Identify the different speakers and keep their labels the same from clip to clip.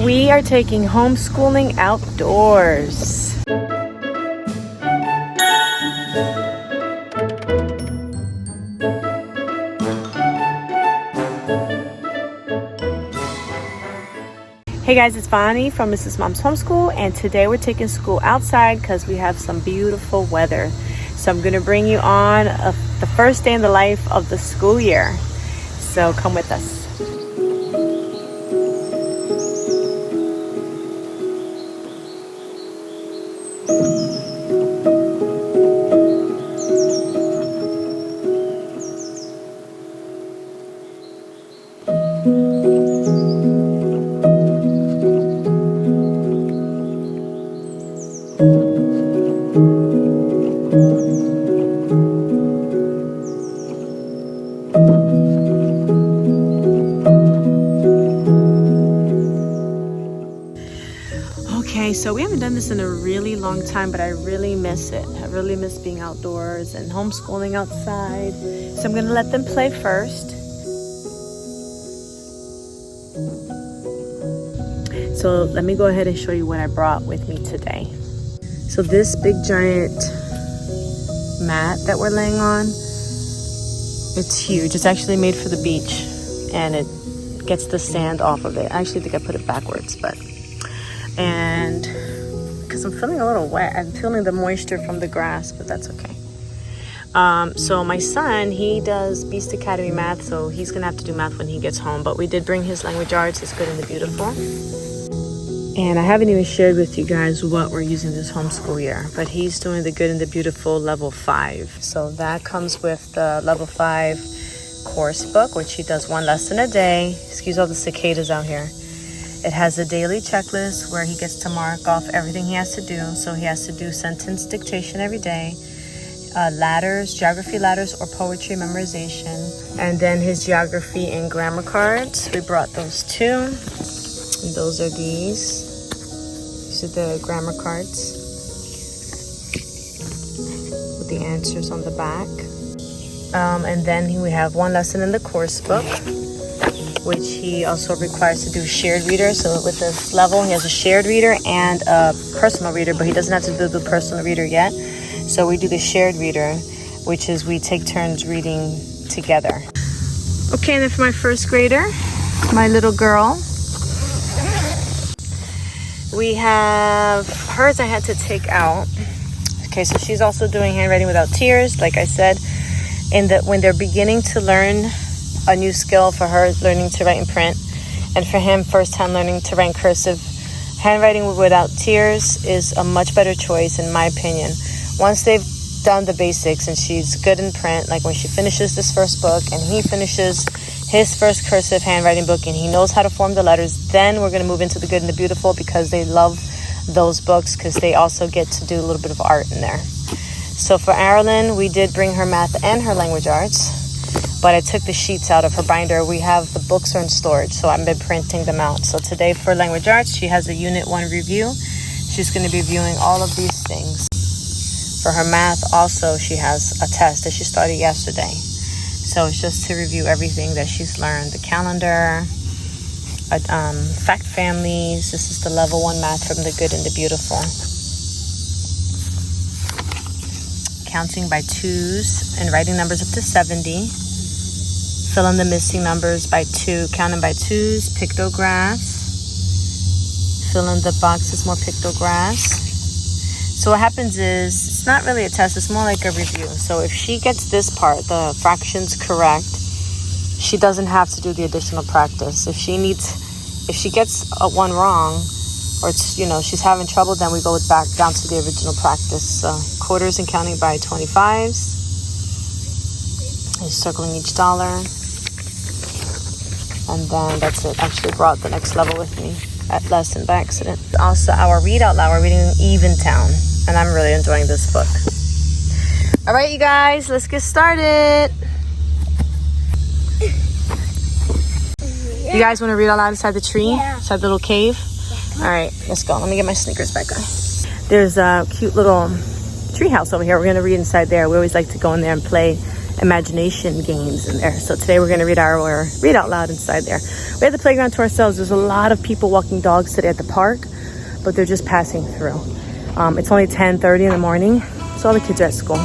Speaker 1: We are taking homeschooling outdoors. Hey guys, it's Bonnie from Mrs. Mom's Homeschool, and today we're taking school outside because we have some beautiful weather. So I'm going to bring you on the first day in the life of the school year. So come with us. Okay, so we haven't done this in a really long time, but I really miss it. I really miss being outdoors and homeschooling outside. So I'm gonna let them play first. So let me go ahead and show you what I brought with me today. So this big giant mat that we're laying on, it's huge. It's actually made for the beach, and it gets the sand off of it. I actually think I put it backwards, and because I'm feeling a little wet, I'm feeling the moisture from the grass, but that's okay. So my son, he does Beast Academy math, so he's gonna have to do math when he gets home, but we did bring his language arts, his Good and the Beautiful. And I haven't even shared with you guys what we're using this homeschool year, but he's doing the Good and the Beautiful level 5. So that comes with the level 5 course book, which he does one lesson a day. Excuse all the cicadas out here. It has a daily checklist where he gets to mark off everything he has to do. So he has to do sentence dictation every day, ladders, geography ladders, or poetry memorization. And then his geography and grammar cards. We brought those too. And those are these. These are the grammar cards with the answers on the back. And then we have one lesson in the course book, which he also requires to do shared reader. So with this level, he has a shared reader and a personal reader, but he doesn't have to do the personal reader yet. So we do the shared reader, which is we take turns reading together. Okay, and then for my first grader, my little girl, we have hers I had to take out. Okay, so she's also doing handwriting without tears, like I said. When they're beginning to learn a new skill, for her learning to write in print, and for him first time learning to write in cursive, handwriting without tears is a much better choice in my opinion. Once they've done the basics and she's good in print, like when she finishes this first book and he finishes his first cursive handwriting book and he knows how to form the letters, then we're going to move into the Good and the Beautiful, because they love those books because they also get to do a little bit of art in there. So for Marilyn, we did bring her math and her language arts, but I took the sheets out of her binder. We have the books are in storage, so I've been printing them out. So today for language arts, she has a unit 1 review. She's going to be reviewing all of these things. For her math also, she has a test that she started yesterday. So it's just to review everything that she's learned. The calendar, fact families. This is the level 1 math from the Good and the Beautiful. Counting by 2s and writing numbers up to 70. Fill in the missing numbers by 2, counting by 2s, pictographs. Fill in the boxes, more pictographs. So what happens is, it's not really a test, it's more like a review. So if she gets this part, the fractions correct, she doesn't have to do the additional practice. If she gets a 1 wrong, or she's having trouble, then we go back down to the original practice. Quarters and counting by 25s. Just circling each dollar. And then that's it. Actually brought the next level with me at lesson by accident. Also, our read out loud, we're reading Eventown, and I'm really enjoying this book. All right, you guys, let's get started. You guys want to read out loud inside the tree? Yeah. Inside the little cave? Yeah. All right, let's go. Let me get my sneakers back on. There's a cute little tree house over here. We're going to read inside there. We always like to go in there and play imagination games in there. So today we're going to read out loud inside there. We have the playground to ourselves. There's a lot of people walking dogs today at the park, but they're just passing through. It's only 10:30 in the morning, so all the kids are at school.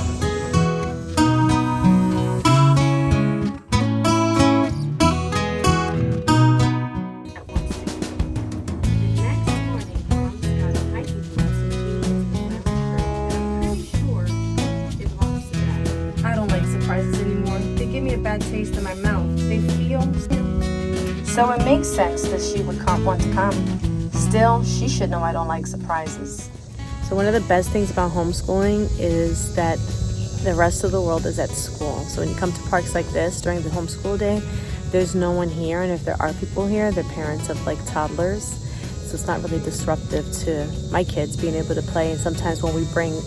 Speaker 1: Bad taste in my mouth. They feel so it makes sense that she would want to come. Still, she should know I don't like surprises. So one of the best things about homeschooling is that the rest of the world is at school. So when you come to parks like this during the homeschool day, there's no one here, and if there are people here, they're parents of like toddlers. So it's not really disruptive to my kids being able to play. And sometimes when we bring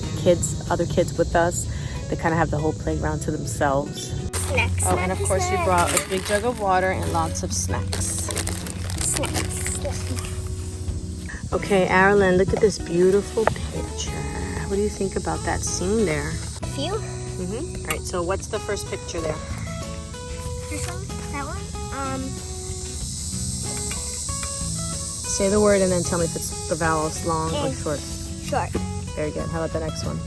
Speaker 1: other kids with us, they kind of have the whole playground to themselves.
Speaker 2: Snacks.
Speaker 1: Oh, and of course we brought a big jug of water and lots of snacks. Okay, Arlen, look at this beautiful picture. What do you think about that scene there?
Speaker 2: Feel?
Speaker 1: All right, so what's the first picture there?
Speaker 2: This one? That one?
Speaker 1: Say the word and then tell me if it's the vowels long or short.
Speaker 2: Short.
Speaker 1: Very good. How about the next one?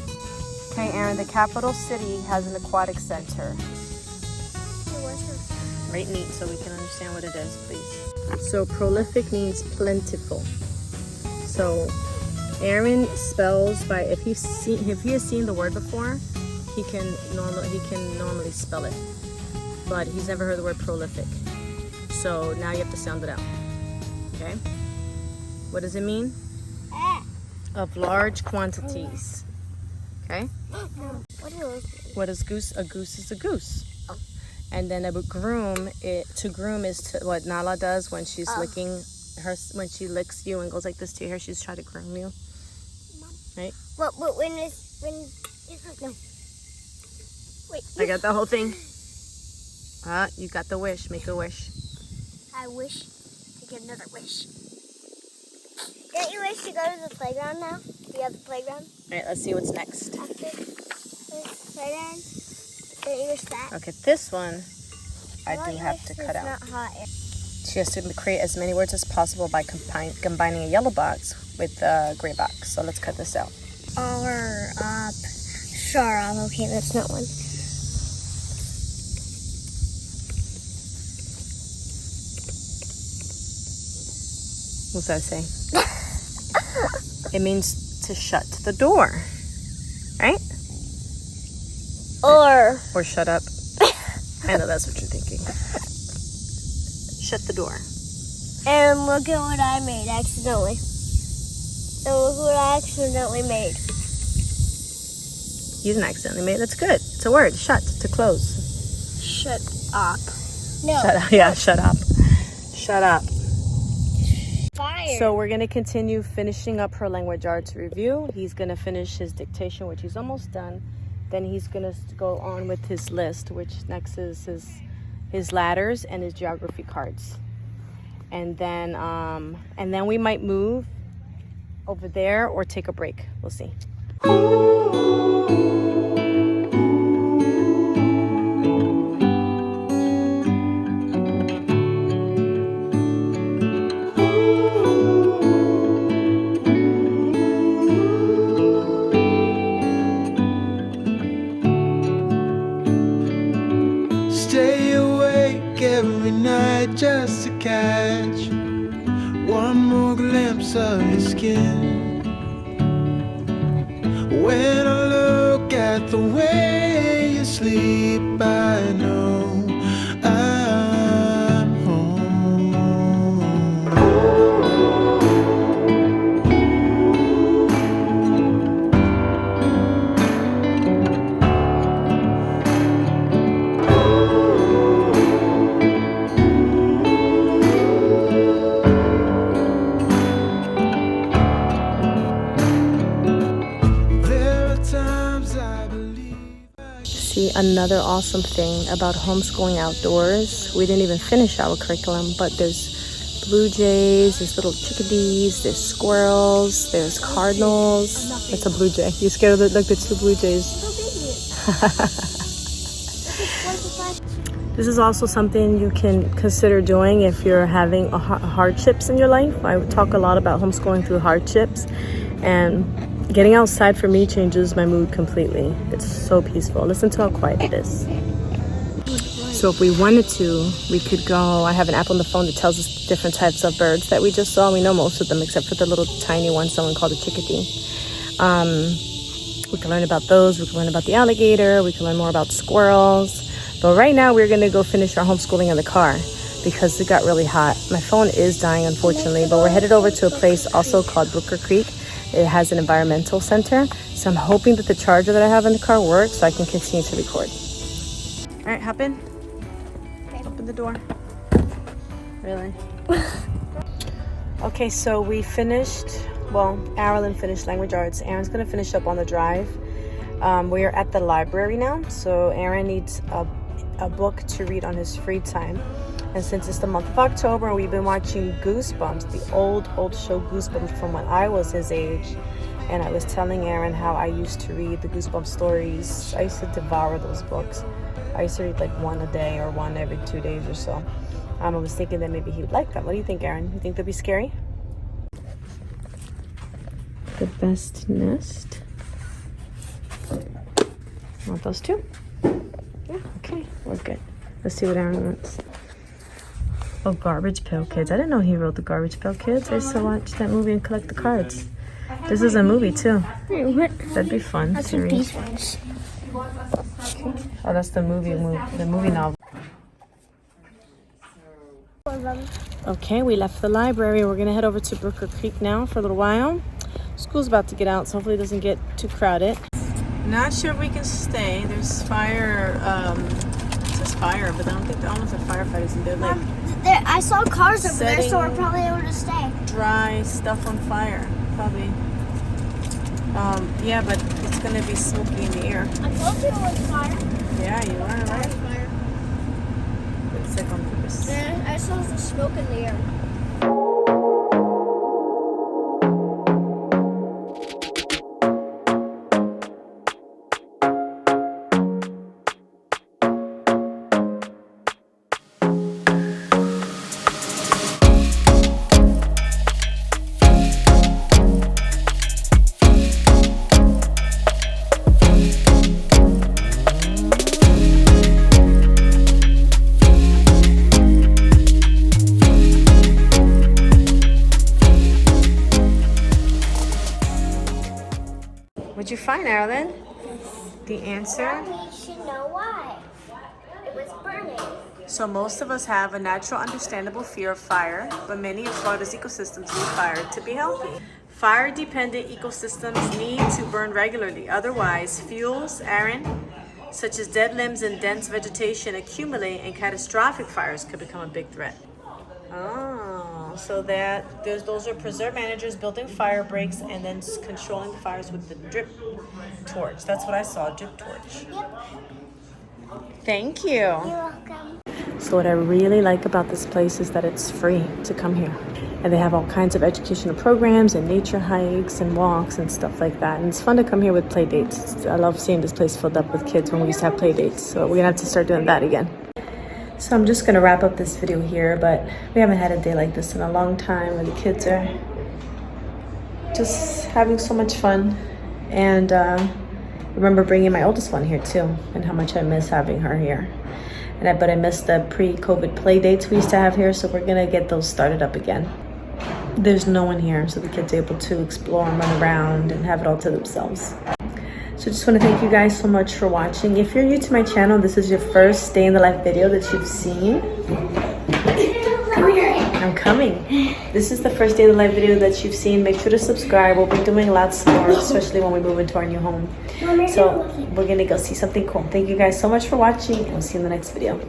Speaker 1: Okay, Aaron, the capital city has an aquatic center. Right, neat, so we can understand what it is, please. So prolific means plentiful. So Aaron spells by if he has seen the word before, he can normally spell it, but he's never heard the word prolific. So now you have to sound it out. Okay. What does it mean? Of large quantities. Okay. What is goose? A goose is a goose. And then to groom is to what Nala does when she's licking her, when she licks you and goes like this to your hair, she's trying to groom you. Right?
Speaker 2: But when no. Wait.
Speaker 1: I got the whole thing. You got the wish. Make a wish.
Speaker 2: I wish to get another wish. Don't you wish to go to the playground now? Do you have the playground?
Speaker 1: All right, let's see what's next.
Speaker 2: After this playground? Don't you wish that?
Speaker 1: Okay, this one I do have to cut out.
Speaker 2: Not hot air.
Speaker 1: She has to create as many words as possible by combining a yellow box with a gray box. So let's cut this out.
Speaker 2: Sure, okay, that's not one.
Speaker 1: What's that say? It means to shut the door, right?
Speaker 2: Or
Speaker 1: shut up. I know that's what you're thinking. Shut the door.
Speaker 2: And look at what I made accidentally. And look what I accidentally made.
Speaker 1: You didn't accidentally make it. That's good. It's a word. Shut. To close.
Speaker 2: Shut up. No.
Speaker 1: Shut up. Yeah, shut up. Shut up.
Speaker 2: Fire.
Speaker 1: So we're going to continue finishing up her language arts review. He's going to finish his dictation, which he's almost done. Then he's going to go on with his list, which next is his ladders and his geography cards. And then we might move over there or take a break. We'll see.
Speaker 3: Stay awake every night just to catch one more glimpse of your skin. When I look at the way you sleep, I know I'm home.
Speaker 1: See, another awesome thing about homeschooling outdoors, we didn't even finish our curriculum, but there's blue jays, there's little chickadees, there's squirrels, there's cardinals. That's a blue jay. You scared of the two blue jays? This is also something you can consider doing if you're having hardships in your life. I talk a lot about homeschooling through hardships, and getting outside for me changes my mood completely. It's so peaceful. Listen to how quiet it is. So if we wanted to, we could go. I have an app on the phone that tells us different types of birds that we just saw. We know most of them except for the little tiny one someone called a chickadee. We can learn about those. We can learn about the alligator. We can learn more about squirrels. But right now we're going to go finish our homeschooling in the car because it got really hot. My phone is dying, unfortunately, but we're headed over to a place also called Brooker Creek. It has an environmental center. So I'm hoping that the charger that I have in the car works so I can continue to record. All right, hop in. Open the door. Really? Okay, so we finished, well, Arilyn finished language arts. Aaron's going to finish up on the drive. We are at the library now, so Aaron needs a book to read on his free time. And since it's the month of October, we've been watching Goosebumps, the old show Goosebumps from when I was his age. And I was telling Aaron how I used to read the Goosebumps stories. I used to devour those books. I used to read like one a day or one every 2 days or so. I was thinking that maybe he would like that. What do you think, Aaron? You think they'd be scary? The best nest. Want those two? Yeah, okay, we're good. Let's see what Aaron wants. Oh, Garbage Pail Kids. I didn't know he wrote the Garbage Pail Kids. I used to watch that movie and collect the cards. This is a movie too. That'd be fun.
Speaker 2: That's what these ones.
Speaker 1: Okay. Oh, that's the movie novel. Okay, we left the library. We're gonna head over to Brooker Creek now for a little while. School's about to get out, so hopefully it doesn't get too crowded. Not sure if we can stay. There's fire, it says fire, but I don't know if the firefighters in there. Like,
Speaker 2: I saw cars over there, so we're probably able to stay.
Speaker 1: Dry stuff on fire, probably. Yeah, but it's gonna be smoky in the air.
Speaker 2: I told you it was fire.
Speaker 1: Yeah, you are, right?
Speaker 2: Fire.
Speaker 1: It's like on purpose.
Speaker 2: Yeah, I saw the smoke in the air.
Speaker 1: What'd you find, Arilyn? The answer?
Speaker 2: We should know why. It was burning.
Speaker 1: So most of us have a natural, understandable fear of fire, but many of Florida's ecosystems need fire to be healthy. Fire-dependent ecosystems need to burn regularly. Otherwise, fuels, Aaron, such as dead limbs and dense vegetation accumulate, and catastrophic fires could become a big threat. Oh, so those are preserve managers building fire breaks and then controlling the fires with the drip torch. That's what I saw, drip torch.
Speaker 2: Yep.
Speaker 1: Thank you.
Speaker 2: You're welcome.
Speaker 1: So what I really like about this place is that it's free to come here. And they have all kinds of educational programs and nature hikes and walks and stuff like that. And it's fun to come here with play dates. I love seeing this place filled up with kids when we used to have play dates. So we're gonna have to start doing that again. So I'm just gonna wrap up this video here, but we haven't had a day like this in a long time where the kids are just having so much fun. And I remember bringing my oldest one here too, and how much I miss having her here. But I miss the pre-COVID play dates we used to have here, so we're gonna get those started up again. There's no one here, so the kids are able to explore and run around and have it all to themselves. So just want to thank you guys so much for watching. If you're new to my channel, this is your first day in the life video that you've seen. Come here. I'm coming. This is the first day in the life video that you've seen. Make sure to subscribe. We'll be doing lots more, especially when we move into our new home. So we're going to go see something cool. Thank you guys so much for watching, and we'll see you in the next video.